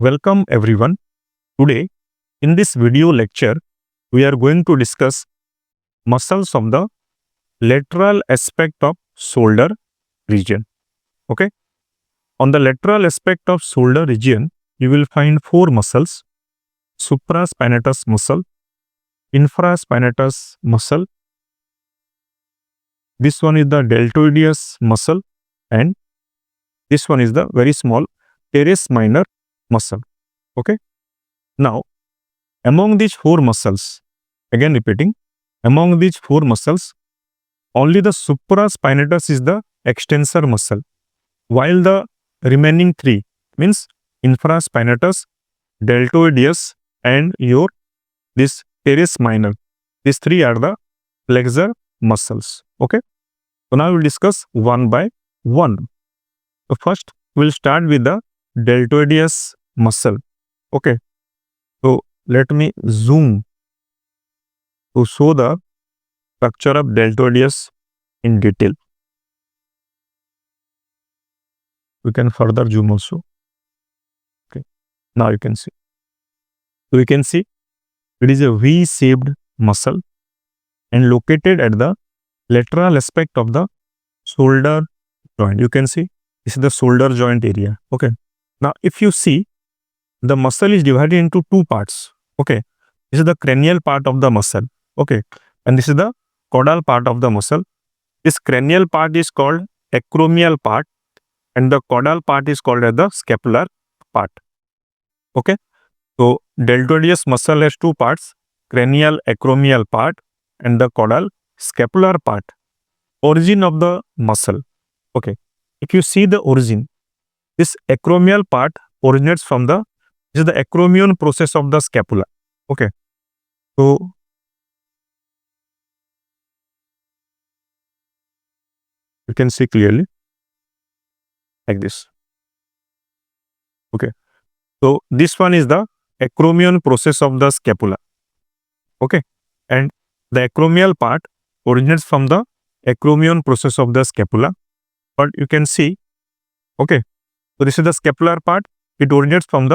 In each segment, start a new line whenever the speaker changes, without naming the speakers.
Welcome everyone. Today in this video lecture we are going to discuss muscles of the lateral aspect of shoulder region. Okay. On the lateral aspect of shoulder region you will find four muscles: supraspinatus muscle, infraspinatus muscle, this one is the deltoideus muscle, and this one is the very small teres minor muscle. Okay. Now, among these four muscles, again repeating, among these four muscles, only the supraspinatus is the extensor muscle, while the remaining three means infraspinatus, deltoideus, and this teres minor. These three are the flexor muscles. Okay. So now we will discuss one by one. So first, we will start with the deltoideus muscle. Okay. So let me zoom to show the structure of deltoideus in detail. We can further zoom also. Okay. Now you can see. So you can see it is a V-shaped muscle and located at the lateral aspect of the shoulder joint. You can see this is the shoulder joint area. Okay. Now if you see, the muscle is divided into two parts. Okay. This is the cranial part of the muscle. Okay. And this is the caudal part of the muscle. This cranial part is called acromial part and the caudal part is called as the scapular part. Okay. So deltoideus muscle has two parts: cranial acromial part and the caudal scapular part. Origin of the muscle. Okay. If you see the origin, this acromial part originates from this is the acromion process of the scapula. Okay. So you can see clearly like this. Okay. So this one is the acromion process of the scapula. Okay. And the acromial part originates from the acromion process of the scapula. But you can see, okay, so this is the scapular part. It originates from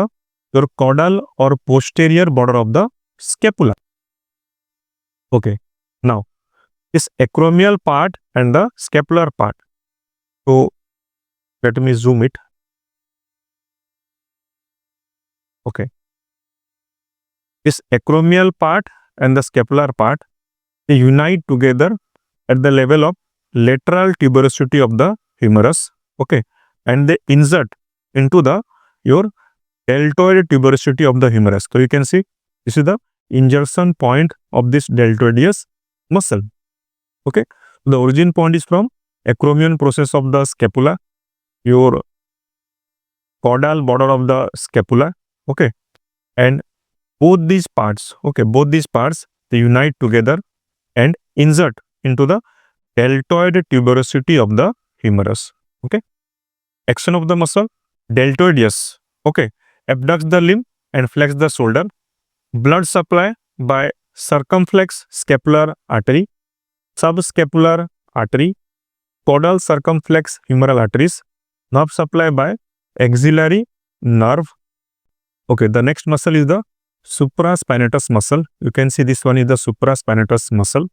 your caudal or posterior border of the scapula. Okay. Now, this acromial part and the scapular part. So, let me zoom it. Okay. This acromial part and the scapular part, they unite together at the level of lateral tuberosity of the humerus. Okay. And they insert into your deltoid tuberosity of the humerus. So you can see this is the insertion point of this deltoideus muscle. Okay. The origin point is from acromion process of the scapula, your caudal border of the scapula. Okay. And both these parts, they unite together and insert into the deltoid tuberosity of the humerus. Okay. Action of the muscle: deltoideus. Okay. Abducts the limb and flex the shoulder. Blood supply by circumflex scapular artery, subscapular artery, caudal circumflex humeral arteries. Nerve supply by axillary nerve. Okay. The next muscle is the supraspinatus muscle. You can see this one is the supraspinatus muscle.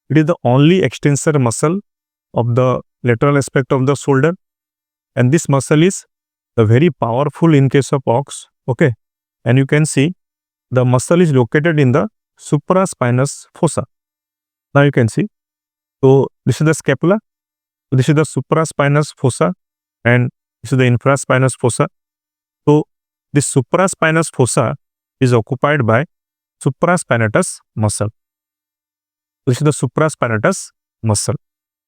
It is the only extensor muscle of the lateral aspect of the shoulder. And this muscle is very powerful in case of ox. Okay. And you can see the muscle is located in the supraspinous fossa. Now you can see. So this is the scapula. So this is the supraspinous fossa and this is the infraspinous fossa. So this supraspinous fossa is occupied by supraspinatus muscle. This is the supraspinatus muscle.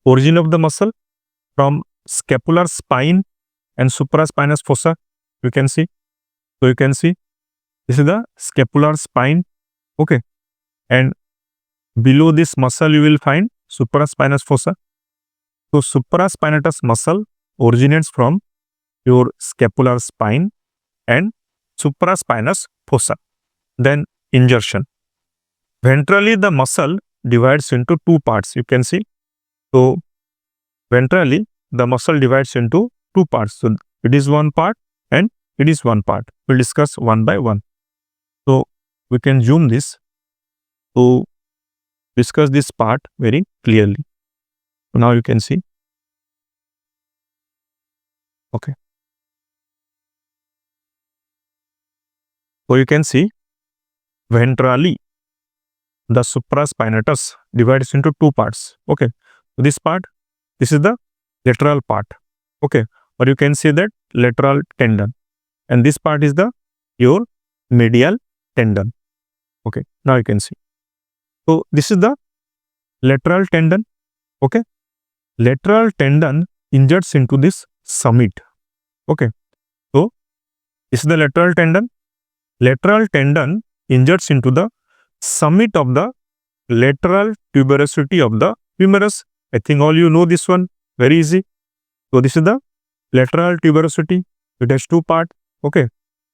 Origin of the muscle from scapular spine and supraspinous fossa. You can see. So you can see this is the scapular spine. Okay. And below this muscle you will find supraspinous fossa. So supraspinatus muscle originates from your scapular spine and supraspinous fossa. Then insertion. Ventrally the muscle divides into two parts. You can see. So ventrally the muscle divides into two parts. So it is one part and it is one part. we'll discuss one by one. So we can zoom this to discuss this part very clearly. Now you can see. Okay. So you can see ventrally the supraspinatus divides into two parts. Okay. So this part, this is the lateral part. Okay. Or you can see that lateral tendon. And this part is the your medial tendon. Okay. Now you can see. So this is the lateral tendon. Okay. Lateral tendon injects into this summit. Okay. So this is the lateral tendon. Lateral tendon injects into the summit of the lateral tuberosity of the humerus. I think all you know this one. Very easy. So this is the lateral tuberosity. It has two parts. Okay.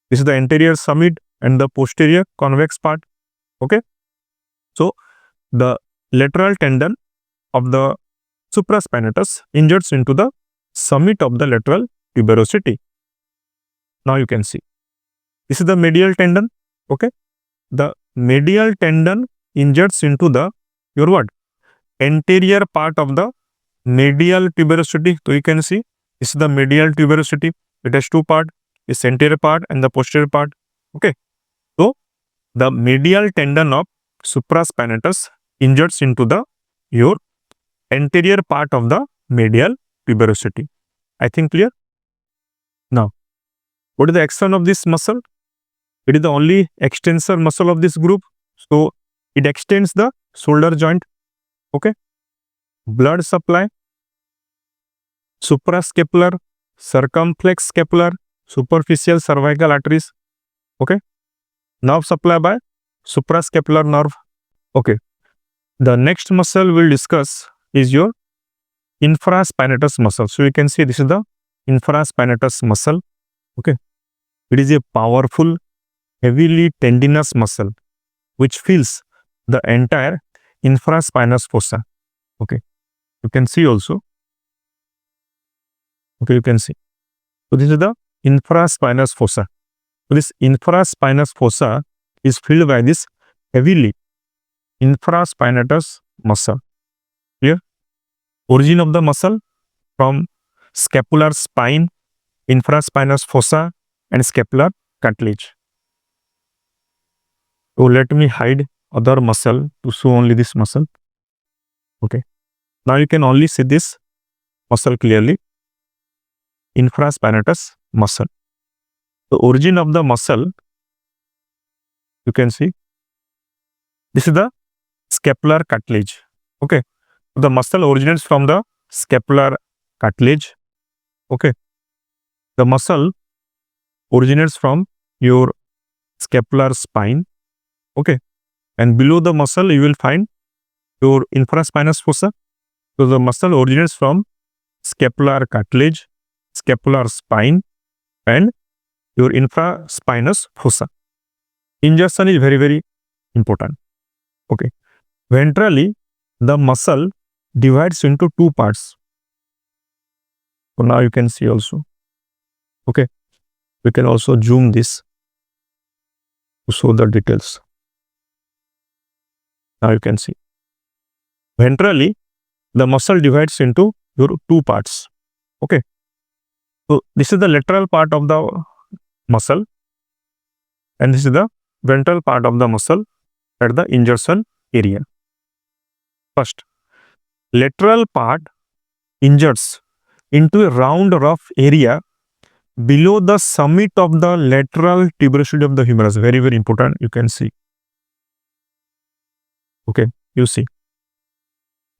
This is the anterior summit and the posterior convex part. Okay. So the lateral tendon of the supraspinatus injects into the summit of the lateral tuberosity. Now you can see. This is the medial tendon. Okay. The medial tendon injects into the your what? Anterior part of the medial tuberosity. So you can see this is the medial tuberosity. It has two parts. This anterior part and the posterior part. Okay. So the medial tendon of supraspinatus injects into the your anterior part of the medial tuberosity. I think clear? Now, what is the action of this muscle? It is the only extensor muscle of this group. So it extends the shoulder joint. Okay. Blood supply, suprascapular, circumflex scapular, superficial cervical arteries. Okay. Nerve supply by suprascapular nerve. Okay. The next muscle we'll discuss is your infraspinatus muscle. So you can see this is the infraspinatus muscle. Okay. It is a powerful, heavily tendinous muscle which fills the entire infraspinous fossa. Okay. You can see also. Okay, you can see. So this is the infraspinous fossa. So this infraspinous fossa is filled by this heavily infraspinatus muscle. Clear? Origin of the muscle from scapular spine, infraspinous fossa and scapular cartilage. So let me hide other muscle to show only this muscle. Okay. Now you can only see this muscle clearly. Infraspinatus muscle. The origin of the muscle, you can see. This is the scapular cartilage. Okay. The muscle originates from the scapular cartilage. Okay. The muscle originates from your scapular spine. Okay. And below the muscle, you will find your infraspinous fossa. So the muscle originates from scapular cartilage, scapular spine, and your infraspinous fossa. Ingestion is very, very important. Okay. Ventrally, the muscle divides into two parts. So now you can see also. Okay. We can also zoom this to show the details. Now you can see. Ventrally, the muscle divides into your two parts. Okay. So this is the lateral part of the muscle and this is the ventral part of the muscle at the insertion area. First, lateral part inserts into a round rough area below the summit of the lateral tuberosity of the humerus. Very, very important. You can see. Okay, you see.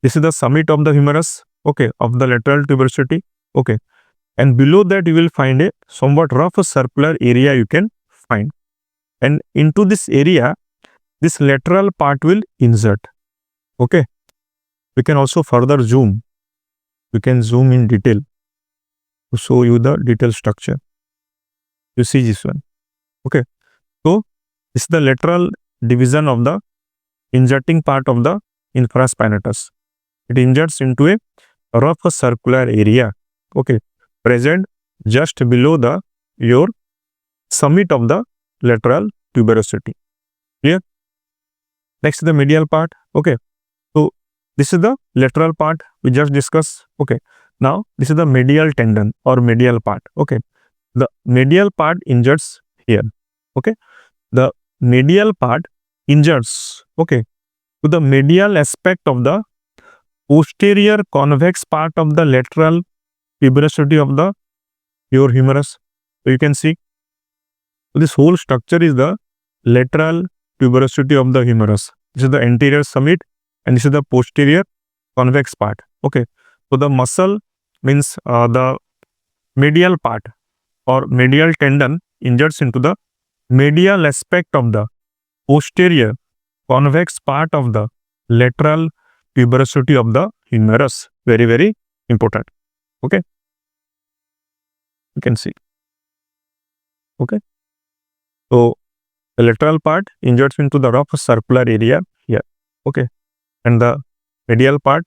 This is the summit of the humerus. Okay, of the lateral tuberosity. Okay. And below that you will find a somewhat rough circular area you can find. And into this area, this lateral part will insert. Okay. We can also further zoom. We can zoom in detail to show you the detailed structure. You see this one. Okay. So this is the lateral division of the inserting part of the infraspinatus. It inserts into a rough circular area. Okay. Present just below the your summit of the lateral tuberosity. Clear? Next is the medial part. Okay. So this is the lateral part we just discussed. Okay. Now this is the medial tendon or medial part. Okay. The medial part injures here. Okay. The medial part injures, okay, to the medial aspect of the posterior convex part of the lateral tuberosity of the your humerus. So you can see this whole structure is the lateral tuberosity of the humerus. This is the anterior summit and this is the posterior convex part. Okay. So the muscle means the medial part or medial tendon injures into the medial aspect of the posterior convex part of the lateral tuberosity of the humerus. Very, very important. Okay. You can see. Okay. So the lateral part injures into the rough circular area here. Okay. And the medial part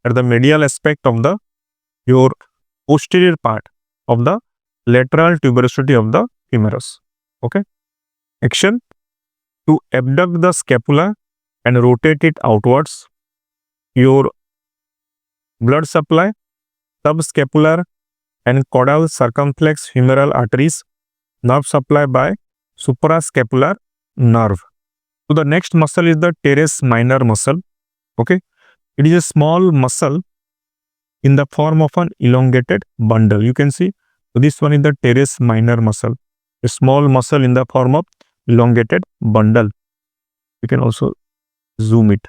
at the medial aspect of the your posterior part of the lateral tuberosity of the humerus. Okay. Action: to abduct the scapula and rotate it outwards. Your blood supply, subscapular and caudal circumflex humeral arteries, nerve supply by suprascapular nerve. So the next muscle is the teres minor muscle. Okay. It is a small muscle in the form of an elongated bundle. You can see this one is the teres minor muscle, a small muscle in the form of elongated bundle. You can also zoom it.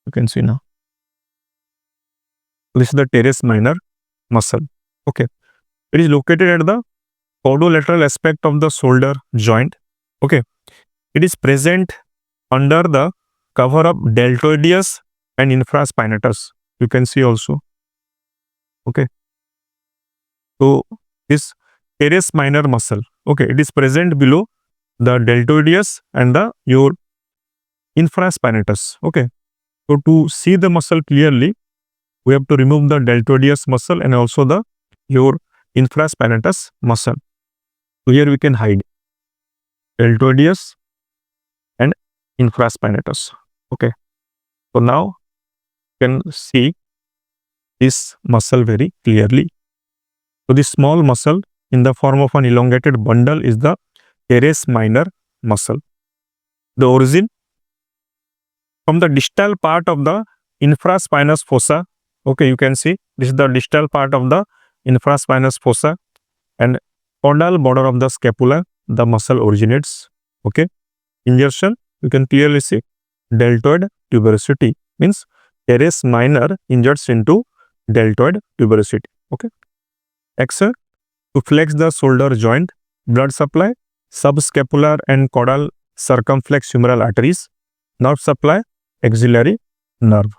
You can see now. This is the teres minor muscle. Okay. It is located at the caudolateral aspect of the shoulder joint. Okay. It is present under the cover of Deltoideus and Infraspinatus. You can see also. Okay. So this teres minor muscle, okay, it is present below the Deltoideus and the your Infraspinatus. Okay. So to see the muscle clearly, we have to remove the Deltoideus muscle and also the your Infraspinatus muscle. So here we can hide Deltoideus and Infraspinatus. Okay. So now you can see this muscle very clearly. So this small muscle in the form of an elongated bundle is the teres minor muscle. The origin from the distal part of the infraspinous fossa. Okay, you can see this is the distal part of the infraspinous fossa and caudal border of the scapula. The muscle originates. Okay, insertion, you can clearly see deltoid tuberosity means teres minor injures into deltoid tuberosity. Okay. Action: to flex the shoulder joint, blood supply, subscapular and caudal circumflex humeral arteries, nerve supply, axillary nerve.